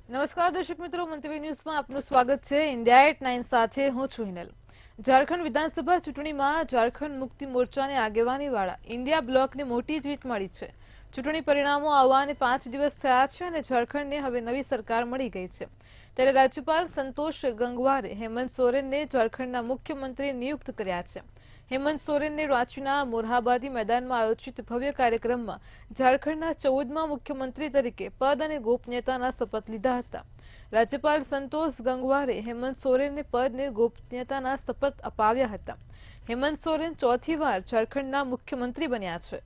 નમસ્કાર દર્શક મિત્રો, મંતવ્ય ન્યૂઝમાં આપનું સ્વાગત છે। ઇન્ડિયા એટ 9 સાથે હું છું હિનલ। ઝારખંડ વિધાનસભા ચૂંટણીમાં ઝારખંડ મુક્તિ મોરચાને આગેવાનીવાળા ઇન્ડિયા બ્લોકને મોટી જીત મળી છે। ચૂંટણી પરિણામો આવવાને 5 દિવસ થયા છે અને ઝારખંડને હવે નવી સરકાર મળી ગઈ છે। ત્યારે રાજ્યપાલ સંતોષ ગંગવારે હેમંત સોરેનને ઝારખંડના મુખ્યમંત્રી નિયુક્ત કર્યા છે। હેમંત સોરેનને રાંચીના મોરહાબાદી મેદાનમાં આયોજિત ભવ્ય કાર્યક્રમમાં ઝારખંડના 14મા મુખ્યમંત્રી તરીકે પદ અને ગોપનીયતાના શપથ લીધા હતા। રાજ્યપાલ સંતોષ ગંગવારે હેમંત સોરેનને પદ અને ગોપનીયતાના શપથ અપાવ્યા હતા। હેમંત સોરેન ચોથી વાર ઝારખંડના મુખ્યમંત્રી બન્યા છે।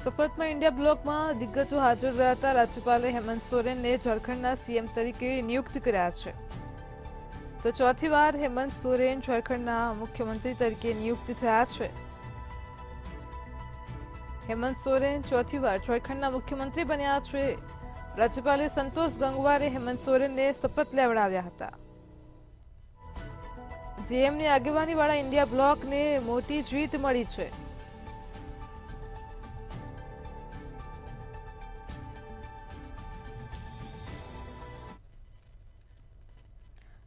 શપથમાં ઇન્ડિયા બ્લોકમાં દિગ્ગજો હાજર રહ્યા હતા। રાજ્યપાલે હેમંત સોરેનને ઝારખંડના સીએમ તરીકે નિયુક્ત કર્યા છે। તો ચોથી વાર હેમંત સોરેન ઝારખંડના મુખ્યમંત્રી તરીકે નિયુક્ત થયા છે। હેમંત સોરેન ચોથી વાર ઝારખંડના મુખ્યમંત્રી બન્યા છે। રાજ્યપાલે સંતોષ ગંગવારે હેમંત સોરેનને શપથ લેવડાવ્યા હતા। જેએમની આગેવાનીવાળા ઇન્ડિયા બ્લોકને મોટી જીત મળી છે।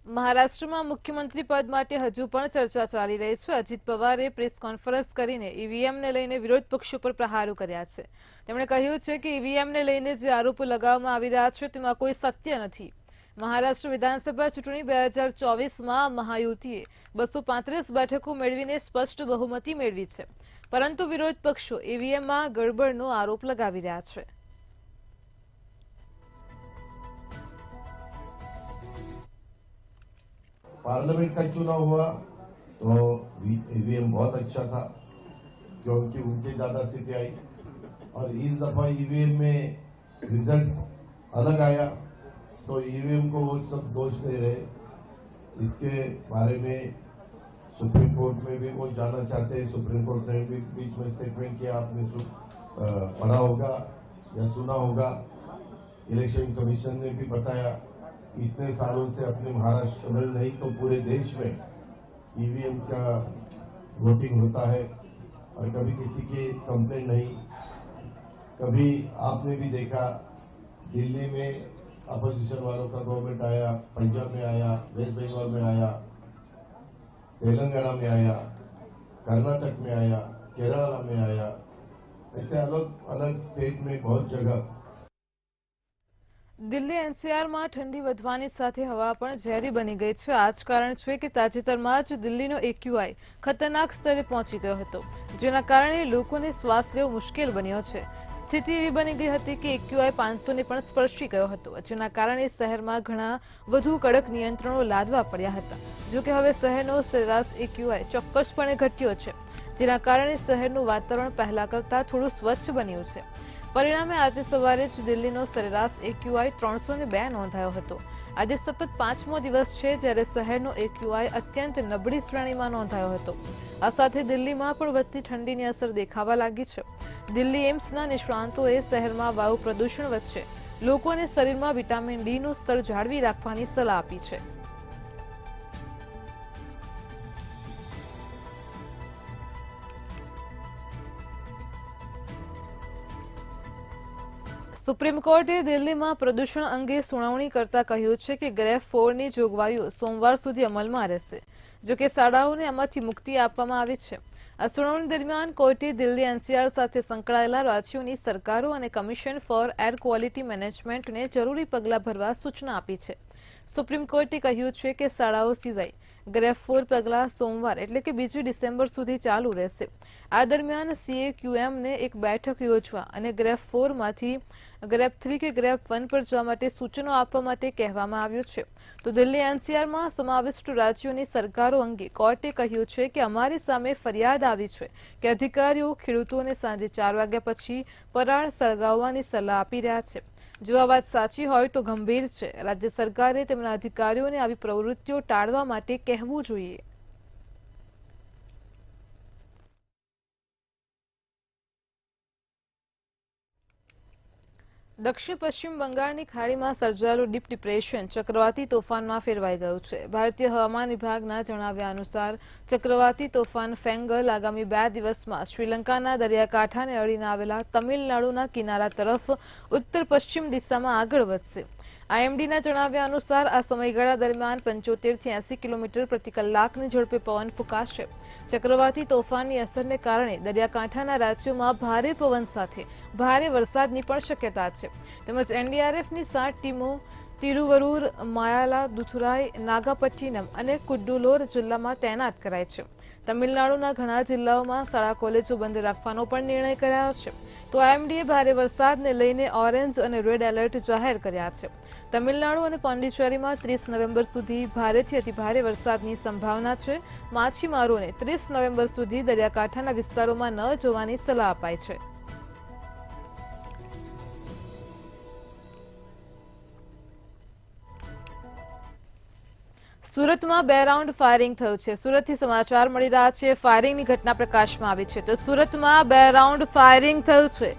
મહારાષ્ટ્રમાં મુખ્યમંત્રી પદ માટે હજુ પણ ચર્ચા ચાલી રહી છે। અજીત પવારે પ્રેસ કોન્ફરન્સ કરીને ઈવીએમને લઈને વિરોધ પક્ષો પર પ્રહારો કર્યા છે। તેમણે કહ્યું છે કે ઈવીએમને લઈને જે આરોપો લગાવવામાં આવી રહ્યા છે તેમાં કોઈ સત્ય નથી। મહારાષ્ટ્ર વિધાનસભા ચૂંટણી 2024માં મહાયુતિએ 235 બેઠકો મેળવીને સ્પષ્ટ બહુમતી મેળવી છે, પરંતુ વિરોધ પક્ષો ઈવીએમમાં ગડબડનો આરોપ લગાવી રહ્યા છે। पार्लियामेंट का चुनाव हुआ तो ईवीएम बहुत अच्छा था क्योंकि उनके ज्यादा सीटें आई और इस दफा ईवीएम में रिजल्ट अलग आया तो ईवीएम को वो सब दोष दे रहे। इसके बारे में सुप्रीम कोर्ट में भी वो जाना चाहते हैं। सुप्रीम कोर्ट ने भी बीच में स्टेटमेंट किया, आपने पढ़ा होगा या सुना होगा। इलेक्शन कमीशन ने भी बताया इतने सालों से अपने महाराष्ट्र में नहीं तो पूरे देश में ईवीएम का वोटिंग होता है और कभी किसी की कंप्लेंट नहीं। कभी आपने भी देखा दिल्ली में अपोजिशन वालों का गवर्नमेंट आया, पंजाब में आया, वेस्ट बंगाल में आया, तेलंगाना में आया, कर्नाटक में आया, केरला में आया, ऐसे अलग अलग स्टेट में बहुत जगह। દિલ્હી એનસીઆરમાં ઠંડી વધવાની સાથે હવા પણ ઝેરી બની ગઈ છે। આ જ કારણ છે કે તાજેતરમાં જ દિલ્હીનો એક્યુઆઈ ખતરનાક સ્તરે પહોંચી ગયો હતો, જેના કારણે લોકોને શ્વાસ લેવો મુશ્કેલ બન્યો છે। સ્થિતિ એવી બની ગઈ હતી કે એક્યુઆઈ 500ને પણ સ્પર્શી ગયો હતો, જેના કારણે શહેરમાં ઘણા વધુ કડક નિયંત્રણો લાદવા પડ્યા હતા। જોકે હવે શહેરનો સરેરાશ એક્યુઆઈ ચોક્કસપણે ઘટ્યો છે, જેના કારણે શહેરનું વાતાવરણ પહેલા કરતાં થોડું સ્વચ્છ બન્યું છે। પરિણામે આજે સવારે જ દિલ્હીનો સરેરાશ એક્યુઆઈ 302 નોંધાયો હતો। આજે સતત 5મો દિવસ છે જ્યારે શહેરનો એક્યુઆઈ અત્યંત નબળી શ્રેણીમાં નોંધાયો હતો। આ સાથે દિલ્હીમાં પણ વધતી ઠંડીની અસર દેખાવા લાગી છે। દિલ્હી એમ્સના નિષ્ણાંતોએ શહેરમાં વાયુ પ્રદૂષણ વચ્ચે લોકોને શરીરમાં વિટામિન ડીનું સ્તર જાળવી રાખવાની સલાહ આપી છે। સુપ્રીમ કોર્ટે દિલ્હીમાં પ્રદૂષણ અંગે સુનાવણી કરતા કહ્યું છે કે ગ્રેફ 4ની જોગવાઈઓ સોમવાર સુધી અમલમાં રહેશે, જોકે શાળાઓને આમાંથી મુક્તિ આપવામાં આવી છે। આ સુનાવણી દરમિયાન કોર્ટે દિલ્હી એનસીઆર સાથે સંકળાયેલા રાજ્યોની સરકારો અને કમિશન ફોર એર ક્વોલિટી મેનેજમેન્ટને જરૂરી પગલાં ભરવા સૂચના આપી છે। સુપ્રીમ કોર્ટે કહ્યું છે કે શાળાઓ સિવાય ગ્રેફ 4 પગલાં સોમવાર એટલે કે 2 ડિસેમ્બર સુધી ચાલુ રહેશે। આ દરમિયાન સીએક્યુએમને એક બેઠક યોજવા અને ગ્રેફ 4માંથી ગ્રેફ 3 કે ગ્રેફ 1 પર જવા માટે સૂચનો આપવા માટે કહેવામાં આવ્યું છે। તો દિલ્હી એનસીઆરમાં સમાવિષ્ટ રાજ્યોની સરકારો અંગે કોર્ટે કહ્યું છે કે અમારી સામે ફરિયાદ આવી છે કે અધિકારીઓ ખેડૂતોને સાંજે 4 વાગ્યા પછી પરાળ સળગાવવાની સલાહ આપી રહ્યા છે, જો આ વાત સાચી હોય તો ગંભીર છે. રાજ્ય સરકારે તેમના અધિકારીઓને આવી પ્રવૃત્તિઓ ટાળવા માટે કહેવું જોઈએ. દક્ષિણ પશ્ચિમ બંગાળની ખાડીમાં સર્જાયેલું ડીપ ડિપ્રેશન ચક્રવાતી તોફાનમાં ફેરવાઈ ગયું છે. ભારતીય હવામાન વિભાગના જણાવ્યા અનુસાર ચક્રવાતી તોફાન ફેંગલ આગામી 2 દિવસમાં શ્રીલંકાના દરિયાકાંઠાને અડીને આવેલા તમિલનાડુના કિનારા તરફ ઉત્તર પશ્ચિમ દિશામાં આગળ વધશે. આઈએમડીના જણાવ્યા અનુસાર આ સમયગાળા દરમિયાન 75 થી 80 કિલોમીટર પ્રતિ કલાકની ઝડપે પવન ફૂંકાશે. ચક્રવાતી તોફાનની અસરને કારણે દરિયાકાંઠાના રાજ્યોમાં ભારે પવન સાથે ભારે વરસાદની પણ શક્યતા છે. તેમજ એનડીઆરએફની 7 ટીમો તિરુવરુર, માયાલા, દુથુરાઈ, નાગાપટ્ટિનમ અને કુડ્ડુલોર જિલ્લામાં તૈનાત કરાઈ છે. તમિલનાડુના ઘણા જિલ્લાઓમાં શાળા કોલેજો બંધ રાખવાનો પણ નિર્ણય કરાયો છે. તો આઈએમડીએ ભારે વરસાદને લઈને ઓરેન્જ અને રેડ એલર્ટ જાહેર કર્યા છે. તમિલનાડુ અને પોંડિચેરીમાં 30 નવેમ્બર સુધી ભારેથી અતિભારે વરસાદની સંભાવના છે. માછીમારોને 30 નવેમ્બર સુધી દરિયાકાંઠાના વિસ્તારોમાં ન જવાની સલાહ અપાઈ છે. સુરતમાં 2 રાઉન્ડ ફાયરિંગ થયું છે. સુરતથી સમાચાર મળી રહ્યા છે. ફાયરિંગની ઘટના પ્રકાશમાં આવી છે. તો સુરતમાં 2 રાઉન્ડ ફાયરિંગ થયું છે.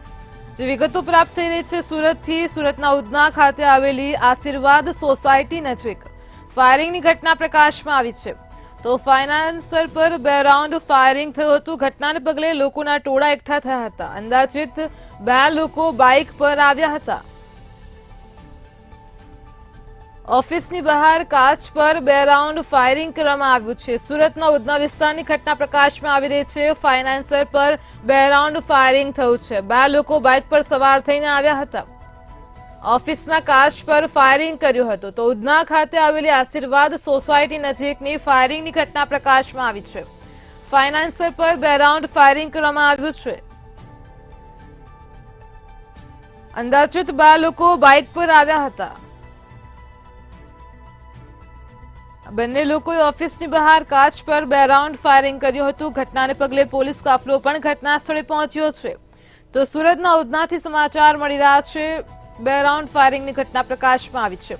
જે વિગતો પ્રાપ્ત થઈ રહી છે સુરતથી. સુરતના ઉધના ખાતે આવેલી આશીર્વાદ સોસાયટી નજીક ફાયરિંગની ઘટના પ્રકાશમાં આવી છે. તો ફાઇનાન્સર પર 2 રાઉન્ડ ફાયરિંગ થયું હતું. ઘટનાને પગલે લોકોના ટોળા એકઠા થયા હતા. અંદાજિત 2 લોકો બાઇક પર આવ્યા હતા. ઓફિસની બહાર કાચ પર 2 રાઉન્ડ ફાયરિંગ કરવામાં આવ્યું છે. સુરતના ઉધના વિસ્તારની ઘટના પ્રકાશમાં આવી રહી છે. ફાઇનાન્સર પર 2 રાઉન્ડ ફાયરિંગ થયું છે. 2 લોકો બાઇક પર સવાર થઈને આવ્યા હતા. ઓફિસના કાચ પર ફાયરિંગ કર્યું હતું. તો ઉધના ખાતે આવેલી આશીર્વાદ સોસાયટી નજીકની ફાયરિંગની ઘટના પ્રકાશમાં આવી છે. ફાઇનાન્સર પર 2 રાઉન્ડ ફાયરિંગ કરવામાં આવ્યું છે. અંદાજિત 2 લોકો બાઇક પર આવ્યા હતા. બંને લોકોએ ઓફિસની બહાર કાચ પર 2 રાઉન્ડ ફાયરિંગ કર્યું હતું. ઘટનાને પગલે પોલીસ કાફલો પણ ઘટના સ્થળે પહોંચ્યો છે. તો સુરતના ઉધનાથી સમાચાર મળી રહ્યા છે. 2 રાઉન્ડ ફાયરિંગની ઘટના પ્રકાશમાં આવી છે.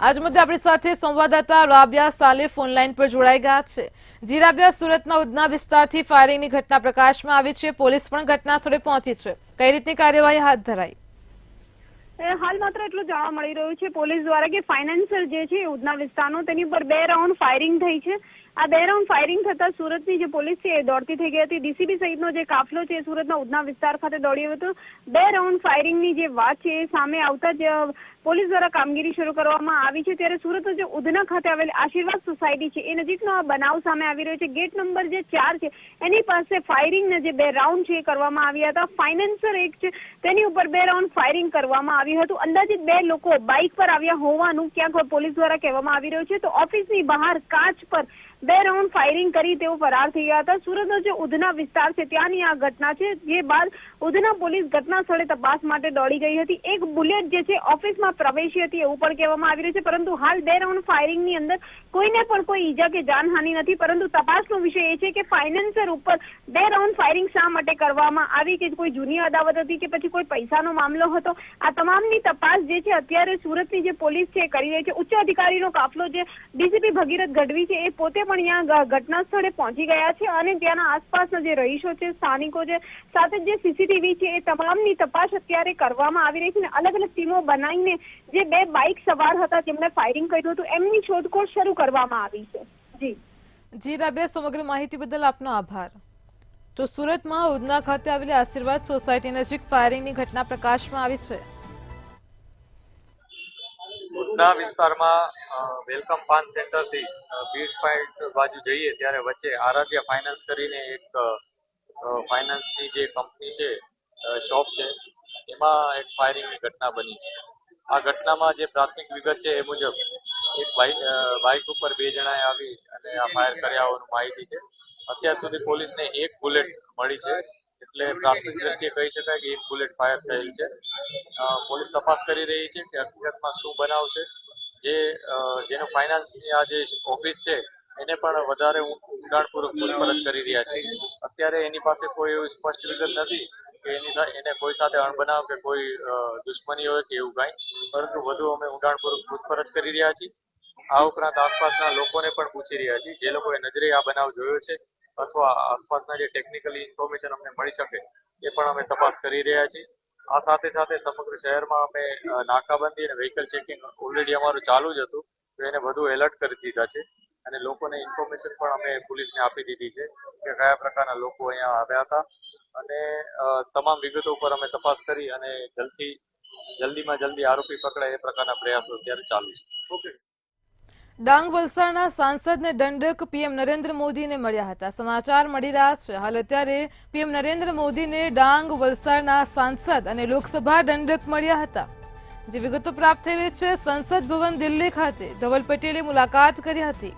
આજ મુદ્દે આપણી સાથે સંવાદદાતા રાબિયા સાલેફ ઓનલાઈન પર જોડાઈ ગયા છે. જી રાબિયા, સુરતના ઉધના વિસ્તારથી ફાયરિંગની ઘટના પ્રકાશમાં આવી છે. પોલીસ પણ ઘટના સ્થળે પહોંચી છે. કઈ રીતની કાર્યવાહી હાથ ધરાઈ? હાલ માત્ર એટલું જાણવા મળી રહ્યું છે પોલીસ દ્વારા કે ફાઇનાન્સર જે છે ઉધના વિસ્તારનો તેની ઉપર 2 રાઉન્ડ ફાયરિંગ થઈ છે. આ 2 રાઉન્ડ ફાયરિંગ થતા સુરતની જે પોલીસ છે એ દોડતી થઈ ગઈ હતી. ડીસીબી સહિતનો જે કાફલો છે સુરતના ઉધના વિસ્તાર ખાતે દોડ્યો હતો. 2 રાઉન્ડ ફાયરિંગની જે વાત છે એ સામે આવતા જ પોલીસ દ્વારા કામગીરી શરૂ કરવામાં આવી છે. ત્યારે સુરત જે ઉધના ખાતે આવેલી આશીર્વાદ સોસાયટી છે એ નજીકનો આ બનાવ સામે આવી રહ્યો છે. ગેટ નંબર જે 4 છે એની પાસે ફાયરિંગના જે 2 રાઉન્ડ છે એ કરવામાં આવ્યા હતા. ફાઇનાન્સર એક છે તેની ઉપર 2 રાઉન્ડ ફાયરિંગ કરવામાં આવ્યું હતું. અંદાજિત 2 લોકો બાઇક પર આવ્યા હોવાનું ક્યાંક પોલીસ દ્વારા કહેવામાં આવી રહ્યું છે. તો ઓફિસની બહાર કાચ પર 2 રાઉન્ડ ફાયરિંગ કરી તેઓ ફરાર થઈ ગયા હતા. સુરતનો જે ઉધના વિસ્તાર છે ત્યાંની આ ઘટના છે. જે બાદ ઉધના પોલીસ ઘટના સ્થળે તપાસ માટે દોડી ગઈ હતી. એક બુલેટ જે છે ઓફિસમાં પ્રવેશી હતી એવું પણ કહેવામાં આવી રહ્યું છે. પરંતુ હાલ 2 રાઉન્ડ ફાયરિંગની અંદર કોઈને પણ કોઈ ઈજા કે જાનહાનિ નથી. પરંતુ તપાસનો વિષય એ છે કે ફાઇનાન્સર ઉપર 2 રાઉન્ડ ફાયરિંગ શા માટે કરવામાં આવી, કે કોઈ જૂની અદાવત હતી કે પછી કોઈ પૈસાનો મામલો હતો. આ તમામની તપાસ જે છે અત્યારે સુરતની જે પોલીસ છે એ કરી રહી છે. ઉચ્ચ અધિકારીનો કાફલો જે ડીસીપી ભગીરથ ગઢવી છે એ પોતે પણ અહીંયા ઘટના સ્થળે પહોંચી ગયા છે અને ત્યાંના આસપાસના જે રહીશો છે, સ્થાનિકો છે, સાથે જે સીસીટીવી છે એ તમામની તપાસ અત્યારે કરવામાં આવી રહી છે. અલગ અલગ ટીમો બનાવીને જે 2 બાઇક સવાર હતા જેમણે ફાયરિંગ કર્યું હતું એમની શોધખોળ શરૂ કરવામાં આવી છે. જી રાબિયા, સમગ્ર માહિતી બદલ આપનો આભાર. તો સુરતમાં ઉધના ખાતે આવેલી આશીર્વાદ સોસાયટી નજીક ફાયરિંગની ઘટના પ્રકાશમાં આવી છે. ઉધના વિસ્તારમાં વેલકમ પાન સેન્ટર થી બીચ પોઈન્ટ બાજુ જઈએ ત્યારે વચ્ચે આરાધ્ય ફાઇનાન્સ કરીને એક ફાઇનાન્સની જે કંપની છે, શોપ છે, એમાં એક ફાયરિંગની ઘટના બની છે. આ ઘટનામાં જે પ્રાથમિક વિગત છે એ મુજબ એક બાઇક ઉપર 2 જણાએ આવી અને આ ફાયર કર્યા હોવાની માહિતી છે. અત્યાર સુધી પોલીસને 1 બુલેટ મળી છે, એટલે પ્રાથમિક દ્રષ્ટિએ કહી શકાય કે 1 બુલેટ ફાયર થયેલ છે. પોલીસ તપાસ કરી રહી છે કે હકીકતમાં શું બનાવ છે. જેનો ફાઇનાન્સની આ જે ઓફિસ છે એને પણ વધારે ઊંડાણપૂર્વક પૂછપરછ કરી રહ્યા છે. અત્યારે એની પાસે કોઈ એવું સ્પષ્ટ વિગત નથી કે એને કોઈ સાથે અણબનાવ કે કોઈ દુશ્મની હોય કે એવું કાંઈ, પરંતુ વધુ અમે ઊંડાણપૂર્વક પૂછપરછ કરી રહ્યા છીએ। આ ઉપરાંત આસપાસના લોકોને પણ પૂછી રહ્યા છીએ, જે લોકોએ નજરે આ બનાવ જોયો છે અથવા આસપાસના જે ટેકનિકલી ઇન્ફોર્મેશન અમને મળી શકે એ પણ અમે તપાસ કરી રહ્યા છીએ। આ સાથે સાથે સમગ્ર શહેરમાં અમે નાકાબંધી અને વ્હીકલ ચેકિંગ ઓલરેડી અમારું ચાલુ જ હતું, તો એને વધુ એલર્ટ કરી દીધા છે અને લોકોને ઇન્ફોર્મેશન પણ અમે પોલીસને આપી દીધી છે કે કયા પ્રકારના લોકો અહીંયા આવ્યા હતા અને તમામ વિગતો ઉપર અમે તપાસ કરી અને જલ્દીમાં જલ્દી આરોપી પકડાય એ પ્રકારના પ્રયાસો અત્યારે ચાલુ છે। ઓકે। ડાંગ વલસાડના સાંસદને દંડક પીએમ નરેન્દ્ર મોદીને મળ્યા હતા। સમાચાર મળી રહ્યા છે હાલ અત્યારે પીએમ નરેન્દ્ર મોદીને ડાંગ વલસાડના સાંસદ અને લોકસભા દંડક મળ્યા હતા। જે વિગતો પ્રાપ્ત થઈ રહી છે, સંસદ ભવન દિલ્હી ખાતે ધવલ પટેલે મુલાકાત કરી હતી।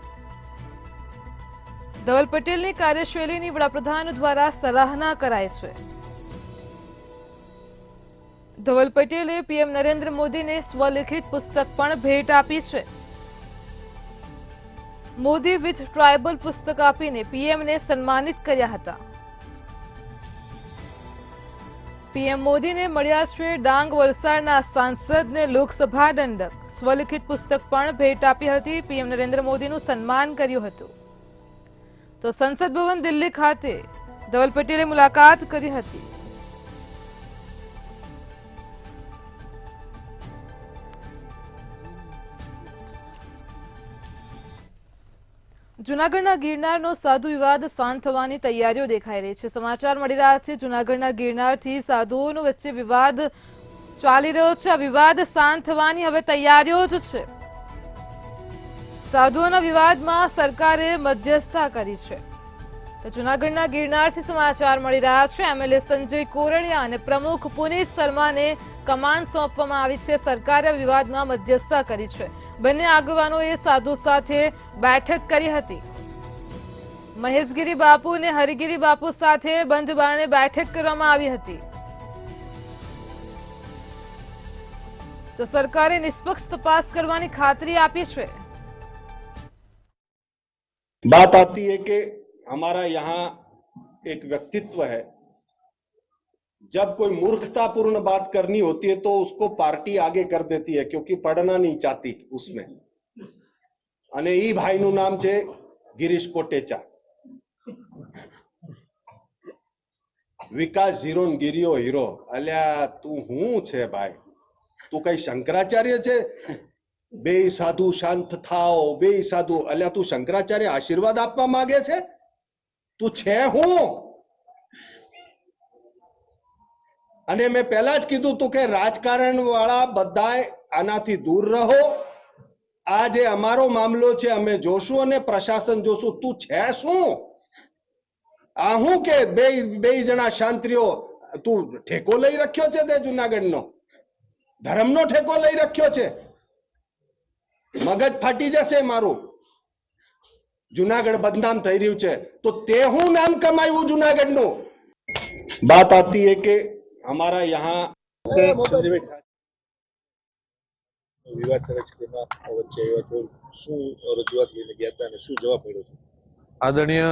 ધવલ પટેલની કાર્યશૈલીની વડાપ્રધાન દ્વારા સરાહના કરાઈ છે। ધવલ પટેલે પીએમ નરેન્દ્ર મોદીને સ્વલિખિત પુસ્તક પણ ભેટ આપી છે। મોદી વિથ ટ્રાઇબલ પુસ્તક આપીને પીએમને સન્માનિત કર્યા હતા। પીએમ મોદીને મળ્યા છે ડાંગ વલસાડના સાંસદને લોકસભા દંડક, સ્વલિખિત પુસ્તક પણ ભેટ આપી હતી। પીએમ નરેન્દ્ર મોદીનું સન્માન કર્યું હતું। તો સંસદ ભવન દિલ્હી ખાતે ધવલ પટેલે મુલાકાત કરી હતી। જૂનાગઢના ગિરનારનો સાધુ વિવાદ શાંત થવાની તૈયારીઓ દેખાઈ રહી છે। સમાચાર મળી રહ્યા છે જૂનાગઢના ગિરનારથી સાધુઓનો વચ્ચે વિવાદ ચાલી રહ્યો છે। આ વિવાદ શાંત થવાની હવે તૈયારીઓ જ છે। સાધુઓના વિવાદમાં સરકારે મધ્યસ્થતા કરી છે। તો જૂનાગઢના ગિરનારથી સમાચાર મળી રહ્યા છે। એમએલએ સંજય કોરડિયા અને પ્રમુખ પુનીત શર્માને કમાન સોંપવામાં આવી છે। સરકારે વિવાદમાં મધ્યસ્થતા કરી છે। બંને આગેવાનોએ સાધુ સાથે બેઠક કરી હતી। મહેશગીરી બાપુ અને હરિગીરી બાપુ સાથે બંધ બારણે બેઠક કરવામાં આવી હતી। તો સરકારે નિષ્પક્ષ તપાસ કરવાની ખાતરી આપી છે। बात आती है कि हमारा यहाँ एक व्यक्तित्व है, जब कोई मूर्खतापूर्ण बात करनी होती है तो उसको पार्टी आगे कर देती है क्योंकि पढ़ना नहीं चाहती उसमें। અને ઈ ભાઈનું નામ છે ગિરીશ કોટેચા। વિકાસ ઝીરો ને ગિરિયો હીરો। અલ્યા તું હું છે ભાઈ? તું કઈ શંકરાચાર્ય છે? બે સાધુ શાંત થાઓ, બે સાધુ। અલ્યા તું શંકરાચાર્ય આશીર્વાદ આપવા માંગે છે? તું છે હું? અને મેં પહેલા જ કીધું તું કે રાજકારણ વાળા બધાય આનાથી દૂર રહો। આ જે અમારો મામલો છે અમે જોશું અને પ્રશાસન જોશું। તું છે શું? આ હું કે બે જણા શાંતિઓ? તું ઠેકો લઈ રાખ્યો છે તે જુનાગઢનો ધર્મનો ઠેકો લઈ રાખ્યો છે? મગજ ફાટી જશે મારું। જુનાગઢ બદનામ થઈ રહ્યું છે તો તે હું નામ કમાયું જુનાગઢનું? बात आती है कि हमारा यहाँ વિવાદ ચાલે છે તેમાં વચ્ચે શું રજૂઆત લઈને ગયા હતા અને શું જવાબ મળ્યો છે? આદરણીય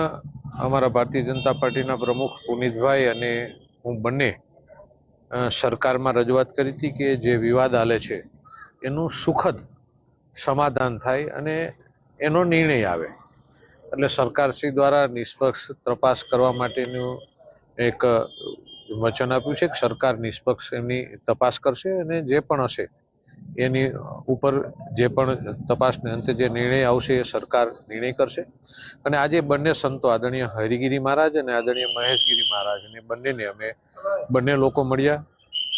અમારા ભારતીય જનતા પાર્ટીના પ્રમુખ પુનિતભાઈ અને હું બંને સરકારમાં રજૂઆત કરી હતી કે જે વિવાદ હાલે છે એનું સુખદ સમાધાન થાય અને એનો નિર્ણય આવે। એટલે સરકારશ્રી દ્વારા નિષ્પક્ષ તપાસ કરવા માટેનું એક વચન આપ્યું છે કે સરકાર નિષ્પક્ષ એમની તપાસ કરશે અને જે પણ હશે એની ઉપર જે પણ તપાસને અંતે જે નિર્ણય આવશે એ સરકાર નિર્ણય કરશે। અને આજે બંને સંતો આદરણીય હરિગીરી મહારાજ અને આદરણીય મહેશગીરી મહારાજ અને બંનેને અમે બંને લોકો મળ્યા,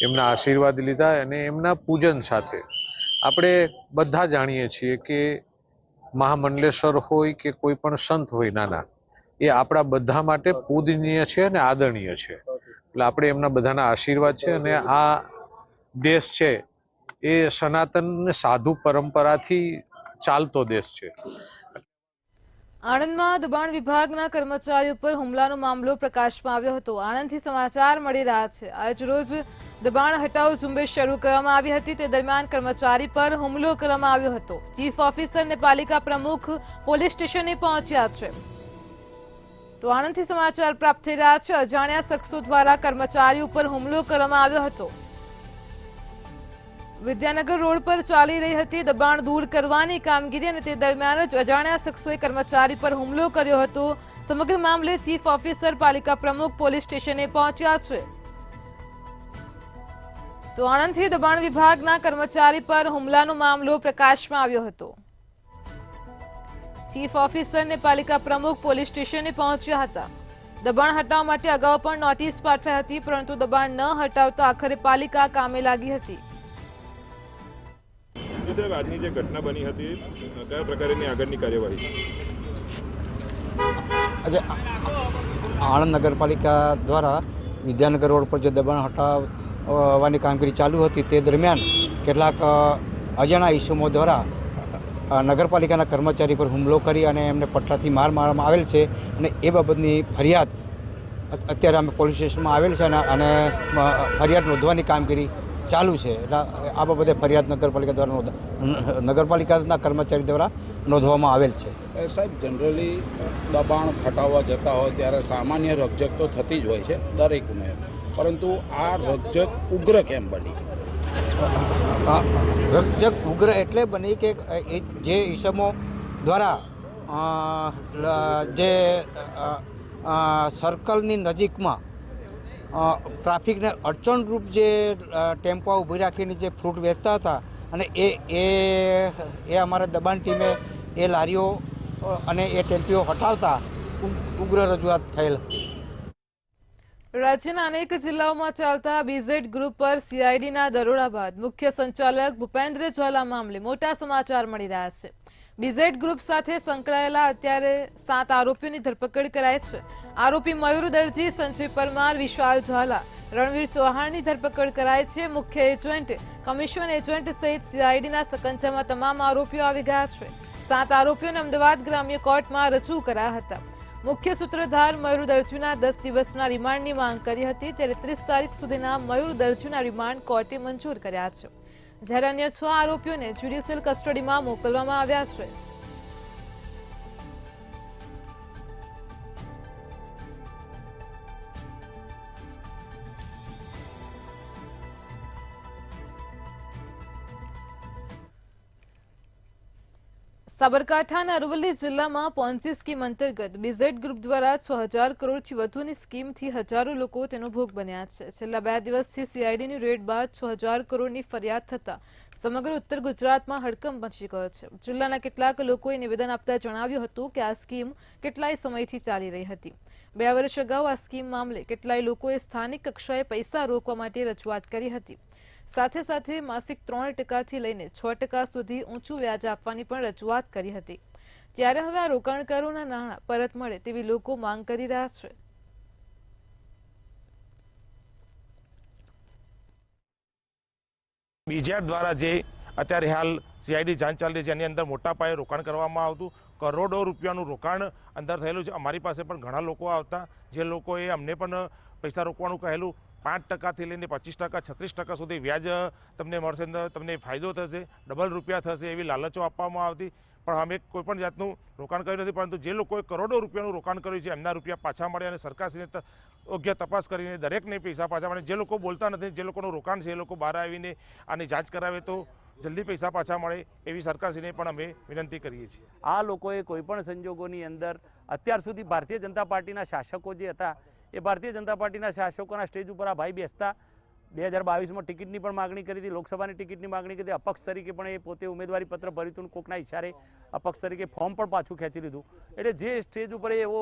એમના આશીર્વાદ લીધા અને એમના પૂજન સાથે આપણે બધા જાણીએ છીએ કે મહામંડલેશ્વર હોય કે કોઈ પણ સંત હોય નાના, એ આપણા બધા માટે પૂજનીય છે અને આદરણીય છે। એટલે આપણે એમના બધાના આશીર્વાદ છે અને આ દેશ છે એ સનાતન સાધુ પરંપરાથી ચાલતો દેશ છે। આણંદમાં દબાણ વિભાગના કર્મચારીઓ પર હુમલાનો મામલો પ્રકાશમાં આવ્યો હતો। આણંદથી સમાચાર મળી રહ્યા છે। આજ રોજ દબાણ હટાવ ઝુંબેશ શરૂ કરવામાં આવી હતી। તે દરમિયાન કર્મચારી પર હુમલો કરવામાં આવ્યો હતો। ચીફ ઓફિસર અને પાલિકા પ્રમુખ પોલીસ સ્ટેશને પહોંચ્યા છે। તો તો આણંદથી સમાચાર પ્રાપ્ત થઈ રહ્યા છે. અજાણ્યા શખ્સો દ્વારા કર્મચારી ઉપર હુમલો કરવામાં આવ્યો હતો. વિદ્યાનગર રોડ પર ચાલી રહી હતી દબાણ દૂર કરવાની કામગીરી અને તે દરમિયાન જ અજાણ્યા શખ્સોએ કર્મચારી પર હુમલો કર્યો હતો. સમગ્ર મામલે ચીફ ઓફિસર પાલિકા પ્રમુખ પોલીસ સ્ટેશને પહોંચ્યા છે. તો આણંદથી દબાણ વિભાગના કર્મચારી પર હુમલાનો મામલો પ્રકાશમાં આવ્યો હતો. ચીફ ઓફિસર ને પાલિકા પ્રમુખ પોલીસ સ્ટેશને પહોંચ્યા હતા. દબાણ હટાવવા માટે અગાઉ પણ નોટિસ પાઠવાઈ હતી, પરંતુ દબાણ ન હટાવતા આખરે પાલિકા કામે લાગી હતી. સાહેબ, આજની જે ઘટના બની હતી કયા પ્રકારની આગળની કાર્યવાહી? આજે આણંદ નગરપાલિકા દ્વારા વિદ્યાનગર રોડ પર જે દબાણ હટાવવાની કામગીરી ચાલુ હતી તે દરમિયાન કેટલાક અજાણ્યા ઇસમો દ્વારા નગરપાલિકાના કર્મચારી પર હુમલો કરી અને એમને પટ્ટાથી માર મારવામાં આવેલ છે અને એ બાબતની ફરિયાદ અત્યારે અમે પોલીસ સ્ટેશનમાં આવેલ છે અને ફરિયાદ નોંધવાની કામગીરી ચાલુ છે. એટલે આ બાબતે ફરિયાદ નગરપાલિકાના કર્મચારી દ્વારા નોંધવામાં આવેલ છે. સાહેબ, જનરલી દબાણ હટાવવા જતા હોય ત્યારે સામાન્ય રકઝક તો થતી જ હોય છે દરેક ઉમેર, પરંતુ આ રકઝક ઉગ્ર કેમ બની? રકઝક ઉગ્ર એટલે બની કે જે ઈસમો દ્વારા જે સર્કલની નજીકમાં ટ્રાફિકને અડચણરૂપ જે ટેમ્પો ઊભી રાખીને જે ફ્રૂટ વેચતા હતા અને એ અમારા દબાણ ટીમે એ લારીઓ અને એ ટેમ્પીઓ હટાવતા ઉગ્ર રજૂઆત થયેલ હતી. રાજ્યના અનેક જિલ્લાઓમાં ચાલતા બીઝેડ ગ્રુપ પર સીઆઈડીના દરોડા બાદ મુખ્ય સંચાલક ભૂપેન્દ્ર ઝાલા મામલે મોટા સમાચાર મળી રહ્યા છે. બીઝેડ ગ્રુપ સાથે સંકળાયેલા અત્યારે 7 આરોપીઓની ધરપકડ કરાઈ છે. આરોપી મયુર દરજી, સંજય પરમાર, વિશાલ ઝાલા, રણવીર ચૌહાણની ધરપકડ કરાઈ છે. મુખ્ય એજન્ટ, કમિશન એજન્ટ સહિત સીઆઈડીના સકંજામાં તમામ આરોપીઓ આવી ગયા છે. 7 આરોપીઓને અમદાવાદ ગ્રામ્ય કોર્ટમાં રજૂ કરાયા હતા. મુખ્ય સૂત્રધાર મયુર દરજીના 10 દિવસના રિમાન્ડની માંગ કરી હતી, ત્યારે 30 તારીખ સુધીના મયુર દરજીના રિમાન્ડ કોર્ટે મંજૂર કર્યા છે, જ્યારે અન્ય 6 આરોપીઓને જ્યુડિશિયલ કસ્ટડીમાં મોકલવામાં આવ્યા છે. સાબરકાંઠાના અરવલ્લી જિલ્લામાં પોન્સી સ્કીમ અંતર્ગત બીઝેડ ગ્રુપ દ્વારા 6000 કરોડથી વધુની સ્કીમથી હજારો લોકો તેનો ભોગ બન્યા છે. છેલ્લા 2 દિવસથી સીઆઈડીની રેડ બાદ 6000 કરોડની ફરિયાદ થતા સમગ્ર ઉત્તર ગુજરાતમાં હડકંપ મચી ગયો છે. જિલ્લાના કેટલાક લોકોએ નિવેદન આપતા જણાવ્યું હતું કે આ સ્કીમ કેટલાય સમયથી ચાલી રહી હતી. 2 વર્ષ અગાઉ આ સ્કીમ મામલે કેટલાય લોકોએ સ્થાનિક કક્ષાએ પૈસા રોકવા માટે રજૂઆત કરી હતી. સાથે સાથે માસિક 3% લઈને 6% સુધી ઊંચું વ્યાજ આપવાની પણ રજૂઆત કરી હતી. ત્યારે હવે આ રોકાણકારોના નાણાં પરત મળે તેવી લોકો માંગ કરી રહ્યા છે. બીઝેડ દ્વારા જે અત્યારે હાલ સીઆઈડી જાંચ ચાલી રહી છે એની અંદર મોટા પાયે રોકાણ કરવામાં આવતું, કરોડો રૂપિયાનું રોકાણ અંદર થયેલું છે. અમારી પાસે પણ ઘણા લોકો આવતા જે લોકોએ અમને પણ પૈસા રોકવાનું કહેલું. 5%થી લઈને 25%, 36% સુધી વ્યાજ તમને મળશે, તમને ફાયદો થશે, ડબલ રૂપિયા થશે એવી લાલચો આપવામાં આવતી. પણ અમે કોઈપણ જાતનું રોકાણ કર્યું નથી, પરંતુ જે લોકોએ કરોડો રૂપિયાનું રોકાણ કર્યું છે એમના રૂપિયા પાછા મળે અને સરકારશ્રીને યોગ્ય તપાસ કરીને દરેકને પૈસા પાછા મળે. જે લોકો બોલતા નથી, જે લોકોનું રોકાણ છે એ લોકો બહાર આવીને આની જાંચ કરાવે તો જલ્દી પૈસા પાછા મળે એવી સરકારશ્રીને પણ અમે વિનંતી કરીએ છીએ. આ લોકોએ કોઈપણ સંજોગોની અંદર અત્યાર સુધી ભારતીય જનતા પાર્ટીના શાસકો જે હતા એ ભારતીય જનતા પાર્ટીના શાસકોના સ્ટેજ ઉપર આ ભાઈ બેસતા 2022માં ટિકિટની પણ માગણી કરી હતી, લોકસભાની ટિકિટની માગણી કરી હતી. અપક્ષ તરીકે પણ એ પોતે ઉમેદવારી પત્ર ભર્યું હતું, કોકના ઇશારે અપક્ષ તરીકે ફોર્મ પણ પાછું ખેંચી લીધું. એટલે જે સ્ટેજ ઉપર એવો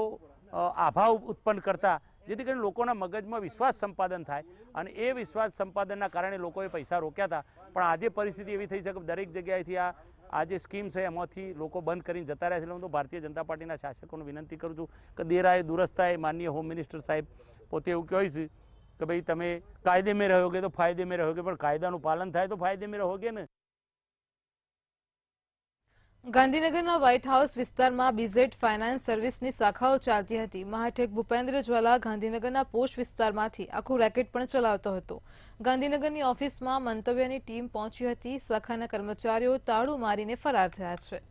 આભાવ ઉત્પન્ન કરતા જેથી કરીને લોકોના મગજમાં વિશ્વાસ સંપાદન થાય અને એ વિશ્વાસ સંપાદનના કારણે લોકોએ પૈસા રોક્યા હતા. પણ આજે પરિસ્થિતિ એવી થઈ છે કે દરેક જગ્યાએથી આ જે સ્કીમ છે એમાંથી લોકો બંધ કરીને જતા રહ્યા છે. એટલે હું તો ભારતીય જનતા પાર્ટીના શાસકોને વિનંતી કરું છું કે દેરાએ દુરસ્તાએ માનનીય હોમ મિનિસ્ટર સાહેબ પોતે એવું કહે છે કે ભાઈ તમે કાયદે મેં રહોગે તો ફાયદે મેં રહોગે, પણ કાયદાનું પાલન થાય તો ફાયદે મેં રહોગે ને. ગાંધીનગરના વ્હાઇટ હાઉસ વિસ્તારમાં બીઝેડ ફાઇનાન્સ સર્વિસની શાખાઓ ચાલતી હતી. મહાઠેક ભૂપેન્દ્ર ઝાલા ગાંધીનગરના પોસ્ટ વિસ્તારમાંથી આખું રેકેટ પણ ચલાવતો હતો. ગાંધીનગરની ઓફિસમાં મંતવ્યની ટીમ પહોંચી હતી. શાખાના કર્મચારીઓ તાળું મારીને ફરાર થયા છે.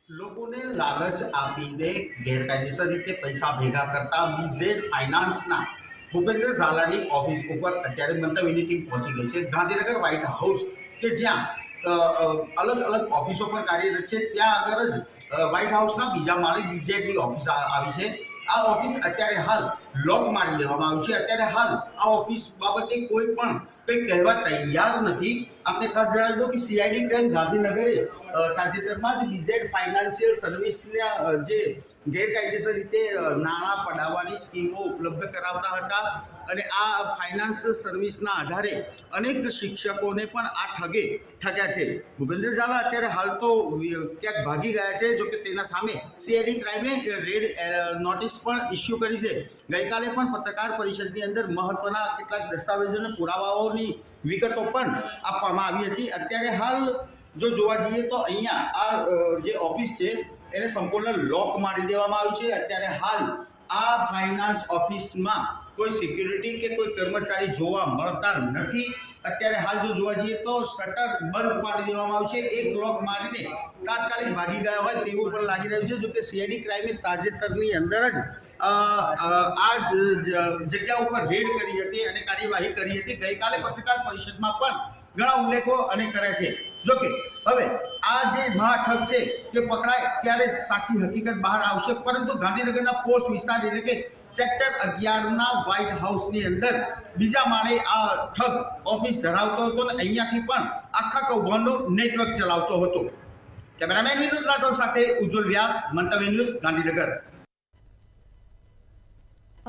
લોકોને લાલચ આપીને ગેરકાયદેસર રીતે પૈસા ભેગા કરતા બીઝેડ ફાઇનાન્સના ભૂપેન્દ્ર ઝાલાની ઓફિસ ઉપર અત્યારે મંતવ્યની ટીમ પહોંચી ગઈ છે. ગાંધીનગર વ્હાઇટ હાઉસ કે જ્યાં અલગ અલગ ઓફિસો પણ કાર્યરત છે, ત્યાં આગળ જ વ્હાઇટ હાઉસના બીજા માળે બીજેડની ઓફિસ આવી છે. આ ઓફિસ અત્યારે હાલ લોક મારી દેવામાં આવ્યું છે. અત્યારે હાલ આ ઓફિસ બાબતે કોઈ પણ કંઈ કહેવા તૈયાર નથી. આપણે ખાસ જણાવી દઉં કે સીઆઈડી ક્રાઇમ ગાંધીનગરે તાજેતરમાં જ બીઝેડ ફાઇનાન્શિયલ સર્વિસના જે ગેરકાયદેસર રીતે નાણાં પડાવવાની સ્કીમો ઉપલબ્ધ કરાવતા હતા અને આ ફાઇનાન્સ સર્વિસના આધારે અનેક શિક્ષકોને પણ આ ઠગ્યા છે. ભૂપેન્દ્ર ઝાલા અત્યારે હાલ તો ક્યાંક ભાગી ગયા છે, જોકે તેના સામે સીઆઈડી ક્રાઇમે રેડ નોટિસ પણ ઇસ્યુ કરી છે. ગઈકાલે પણ પત્રકાર પરિષદની અંદર મહત્વના કેટલાક દસ્તાવેજો અને પુરાવાઓની વિગતો પણ આપવામાં આવી હતી. અત્યારે હાલ જો જોવા જઈએ તો અહીંયા આ જે ઓફિસ છે એને સંપૂર્ણ લોક મારી દેવામાં આવ્યું છે. અત્યારે હાલ આ ફાઇનાન્સ ઓફિસમાં કોઈ સિક્યુરિટી કે કોઈ કર્મચારી જોવા મળતા નથી. અત્યારે હાલ જો જોવા જઈએ તો શટર બંધ પાડી દેવામાં આવ્યું છે. એક લોક મારીને તાત્કાલિક ભાગી ગયા હોય તેવું પણ લાગી રહ્યું છે. જોકે સીઆઈડી ક્રાઇમે તાજેતરની અંદર જ આ જગ્યા ઉપર રેડ કરી હતી અને કાર્યવાહી કરી હતી. ગઈકાલે પત્રકાર પરિષદમાં પણ ઘણા ઉલ્લેખો અને કર્યા છે. જોકે હવે આ જે મહાઠગ છે તે પકડાય ત્યારે સાચી હકીકત બહાર આવશે, પરંતુ ગાંધીનગરના પોસ્ટ વિસ્તાર એટલે કે સેક્ટર 11ના વ્હાઇટ હાઉસની અંદર બીજા માળે આ ઠગ ઓફિસ ધરાવતો હતો અને અહીંયાથી પણ આખા કૌભાંડનું નેટવર્ક ચલાવતો હતો. કેમેરામેન વિનોદ રાઠોડ સાથે ઉજ્જવલ વ્યાસ, મંતવ્ય ન્યૂઝ, ગાંધીનગર.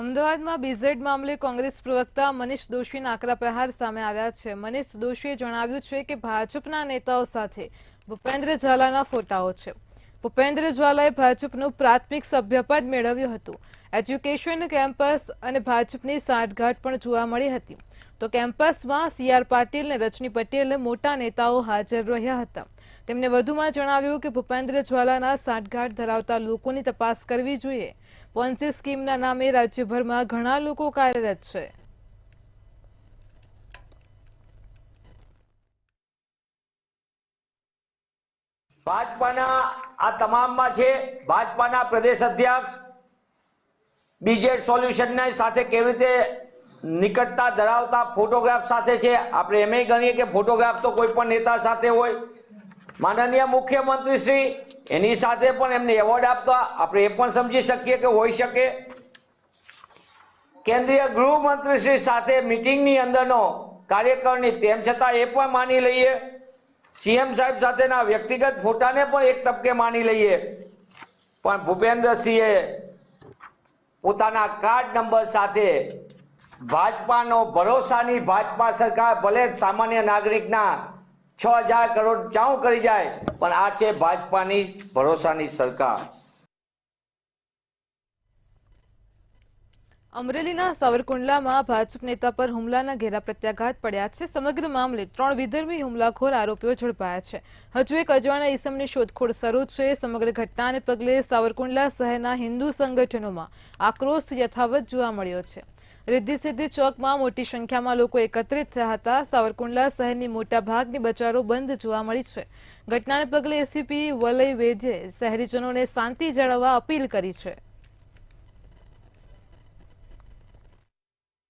અમદાવાદમાં બીઝેડ મામલે કોંગ્રેસ પ્રવક્તા મનીષ દોશીના આકરા પ્રહાર સામે આવ્યા છે. મનીષ દોશીએ જણાવ્યું છે કે ભાજપના નેતાઓ સાથે ભૂપેન્દ્ર ઝાલાના ફોટાઓ છે. ભૂપેન્દ્ર ઝાલાએ ભાજપનું પ્રાથમિક સભ્યપદ મેળવ્યું હતું. એજ્યુકેશન કેમ્પસ અને ભાજપની સાંઠગાંઠ પણ જોવા મળી હતી. તો કેમ્પસમાં CR પાટીલ અને રજની પટેલ મોટા નેતાઓ હાજર રહ્યા હતા. તેમણે વધુમાં જણાવ્યું કે ભૂપેન્દ્ર ઝાલાના સાંઠગાંઠ ધરાવતા લોકોની તપાસ કરવી જોઈએ. પોન્સી સ્કીમના નામે રાજ્યભરમાં ઘણા લોકો કાર્યરત છે. ભાજપાના આ તમામમાં છે ભાજપાના પ્રદેશ અધ્યક્ષ બીજેડ સોલ્યુશનની સાથે કેવી રીતે નિકટતા ધરાવતા ફોટોગ્રાફ સાથે છે. આપણે એમ ગણીએ કે ફોટોગ્રાફ તો કોઈ પણ નેતા સાથે હોય. માનનીય મુખ્યમંત્રી શ્રી એની સાથે પણ એમને એવોર્ડ આપતા આપણે એ પણ સમજી શકીએ કે હોઈ શકે. કેન્દ્રીય ગૃહમંત્રી શ્રી સાથે મિટિંગની અંદરનો કાર્યકરની તેમ છતાં એ પણ માની લઈએ. સીએમ સાહેબ સાથેના વ્યક્તિગત ફોટાને પણ એક તબકે માની લઈએ. પણ ભૂપેન્દ્રસિંહે પોતાના કાર્ડ નંબર સાથે ભાજપાનો ભરોસાની ભાજપા સરકાર ભલે સામાન્ય નાગરિકના 6000 કરોડ ચાઉ કરી જાય, પણ આ છે ભાજપાની ભરોસાની સરકાર. અમરેલીના સાવરકુંડલામાં ભાજપ નેતા પર હુમલાના ઘેરા પ્રત્યાઘાત પડ્યા છે. સમગ્ર મામલે 3 વિધર્મી હુમલાખોર આરોપીઓ ઝડપાયા છે. હજુ એક અજાણ્યા ઈસમની શોધખોળ શરૂ છે. સમગ્ર ઘટનાને પગલે સાવરકુંડલા શહેરના હિન્દુ સંગઠનોમાં આક્રોશ યથાવત જોવા મળ્યો છે. રિદ્ધિ સિદ્ધિ ચોકમાં મોટી સંખ્યામાં લોકો એકત્રિત થયા હતા. સાવરકુંડલા શહેરની મોટાભાગની બજારો બંધ જોવા મળી છે. ઘટનાને પગલે એસીપી વલય વૈદ્યે શહેરીજનોને શાંતિ જાળવવા અપીલ કરી છે.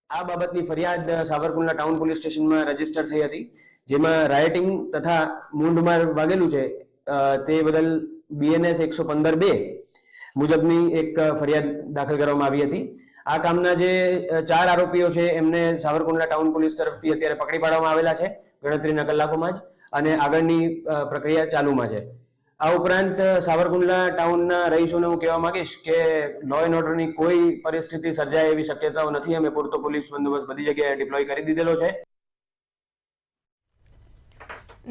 આ બાબતની ફરિયાદ સાવરકુંડલા ટાઉન પોલીસ સ્ટેશનમાં રજીસ્ટર થઈ હતી, જેમાં રાયટિંગ તથા મૂંઢમાર વાગેલું છે તે બદલ BNS 115(2) મુજબની એક ફરિયાદ દાખલ કરવામાં આવી હતી. આ કામના જે 4 આરોપીઓ છે એમને સાવરકુંડલા ટાઉન પોલીસ તરફથી અત્યારે પકડી પાડવામાં આવેલા છે ગણતરીના કલાકોમાં જ, અને આગળની પ્રક્રિયા ચાલુમાં છે. આ ઉપરાંત સાવરકુંડલા ટાઉનના રહીશોને હું કહેવા માંગીશ કે લો એન્ડ ઓર્ડરની કોઈ પરિસ્થિતિ સર્જાય એવી શક્યતાઓ નથી. અમે પૂરતો પોલીસ બંદોબસ્ત બધી જગ્યાએ ડિપ્લોય કરી દીધેલો છે.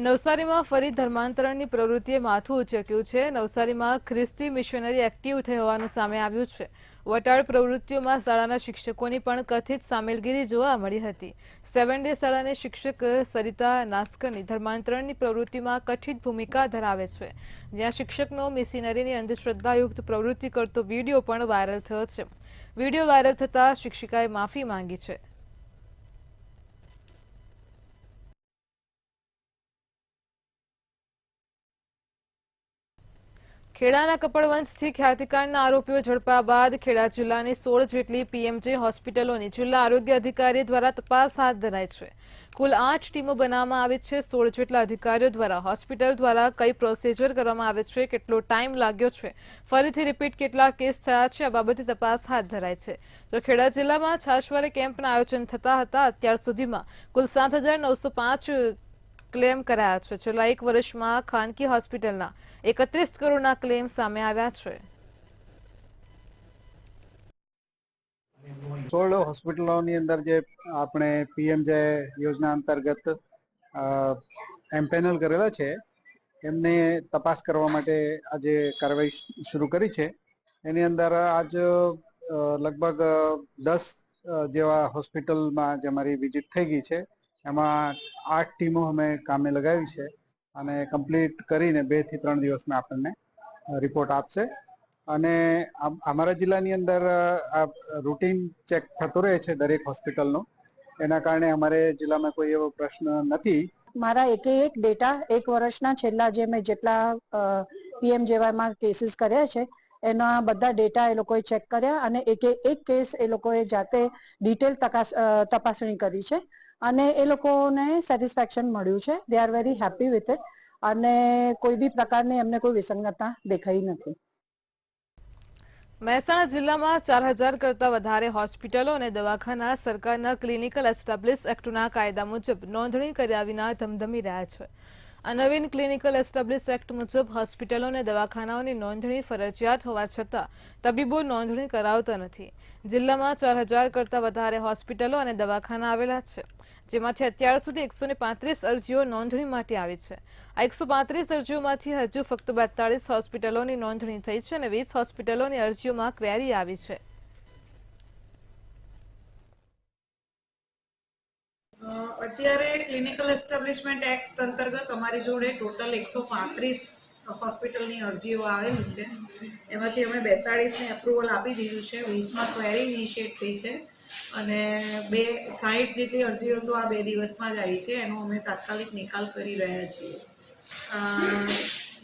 નવસારીમાં ફરી ધર્માંતરણની પ્રવૃત્તિએ માથું ઉંચક્યું છે. નવસારીમાં ખ્રિસ્તી મિશનરી એક્ટિવ થઈ હોવાનું સામે આવ્યું છે. વટાળ પ્રવૃત્તિઓમાં શાળાના શિક્ષકોની પણ કથિત સામેલગીરી જોવા મળી હતી. 7 ડે શાળાની શિક્ષક સરિતા નાસ્કરની ધર્માંતરણની પ્રવૃત્તિમાં કથિત ભૂમિકા ધરાવે છે, જ્યાં શિક્ષકનો મિશનરીની અંધશ્રદ્ધાયુક્ત પ્રવૃત્તિ કરતો વિડીયો પણ વાયરલ થયો છે. વિડીયો વાયરલ થતાં શિક્ષિકાએ માફી માંગી છે. ખેડાના કપડવંશથી ખ્યાતિકાંડના આરોપીઓ ઝડપાયા બાદ ખેડા જિલ્લાની 16 જેટલી પીએમજે હોસ્પિટલોની જિલ્લા આરોગ્ય અધિકારી દ્વારા તપાસ હાથ ધરાઈ છે. કુલ 8 ટીમો બનાવવામાં આવી છે. 16 જેટલા અધિકારીઓ દ્વારા હોસ્પિટલ દ્વારા કઈ પ્રોસિજર કરવામાં આવે છે, કેટલો ટાઈમ લાગ્યો છે, ફરીથી રિપીટ કેટલા કેસ થયા છે, આ બાબતે તપાસ હાથ ધરાઈ છે. તો ખેડા જિલ્લામાં છાશવારે કેમ્પના આયોજન થતા હતા. અત્યાર સુધીમાં કુલ 7,905 ક્લેમ કરાયા છે. છેલ્લા 1 વર્ષમાં ખાનગી હોસ્પિટલના 31 કરોડના ક્લેમ સામે આવ્યા છે. 16 હોસ્પિટલોની અંદર જે આપણે પીએમજે યોજના અંતર્ગત એમ્પેનલ કરેલા છે એમને તપાસ કરવા માટે આજે કાર્યવાહી શરૂ કરી છે. એની અંદર આજ લગભગ 10 જેવા હોસ્પિટલમાં જે અમારી વિઝિટ થઈ ગઈ છે. એમાં 8 ટીમો અમે કામે લગાવી છે અને કમ્પ્લીટ કરીને 2 થી 3 દિવસમાં આપણને રિપોર્ટ આપશે. અને અમારા જિલ્લાની અંદર રૂટીન ચેક થતો રહે છે દરેક હોસ્પિટલનો. એના કારણે અમારે જિલ્લામાં કોઈ એવો પ્રશ્ન નથી. મારા એક ડેટા 1 વર્ષના છેલ્લા જે મેં જેટલા પીએમજેવાયમાં કેસીસ કર્યા છે એના બધા ડેટા એ લોકોએ ચેક કર્યા અને એક કેસ એ લોકોએ જાતે ડિટેલ તપાસણી કરી છે અને એ લોકોને સેટિસ્ફેક્શન મળ્યું છે. They are very happy with it અને કોઈ બી પ્રકારની એમને કોઈ વિસંગતતા દેખાઈ નથી. મહેસાણા જિલ્લામાં 4,000 કરતાં વધારે હોસ્પિટલો અને દવાખાના સરકારના ક્લિનિકલ એસ્ટાબ્લિશ એક્ટના કાયદા મુજબ નોંધણી કર્યા વિના ધમધમી રહ્યા છે. આ નવીન ક્લિનિકલ એસ્ટાબ્લિશ એક્ટ મુજબ હોસ્પિટલો અને દવાખાનાઓની નોંધણી ફરજિયાત હોવા છતાં તબીબો નોંધણી કરાવતા નથી. જિલ્લામાં 4,000 કરતાં વધારે હોસ્પિટલો અને દવાખાના આવેલા છે, જેમાંથી અત્યાર સુધી 135 અરજીઓ નોંધણી માટે આવી છે. આ 135 અરજીઓમાંથી હજુ ફક્ત 42 હોસ્પિટલોની નોંધણી થઈ છે અને 20 હોસ્પિટલોની અરજીઓમાં ક્વેરી આવી છે. અત્યારે ક્લિનિકલ એસ્ટાબ્લિશમેન્ટ એક્ટ અંતર્ગત અમારી જોડે ટોટલ 135 હોસ્પિટલની અરજીઓ આવેલી છે. એમાંથી અમે 42ને એપ્રુવલ આપી દીધું છે, 20માં ક્વેરી ઇનિશિએટ થઈ છે અને 60 જેટલી અરજીઓ તો આ 2 દિવસમાં જ આવી છે. એનો અમે તાત્કાલિક નિકાલ કરી રહ્યા છીએ.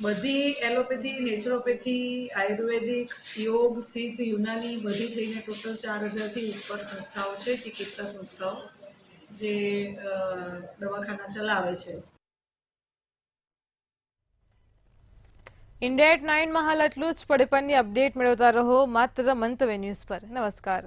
બધી એલોપેથી, નેચરોપેથી, આયુર્વેદિક, યોગ, સિદ્ધ, યુનાની બધી થઈને ટોટલ 4,000થી ઉપર સંસ્થાઓ છે, ચિકિત્સા સંસ્થાઓ જે દવાખાના ચલાવે છે. ઇન્ડિયા એટ 9માં હાલ આટલું જ. પડે પણની અપડેટ મેળવતા રહો માત્ર મંતવ્ય ન્યૂઝ પર. નમસ્કાર.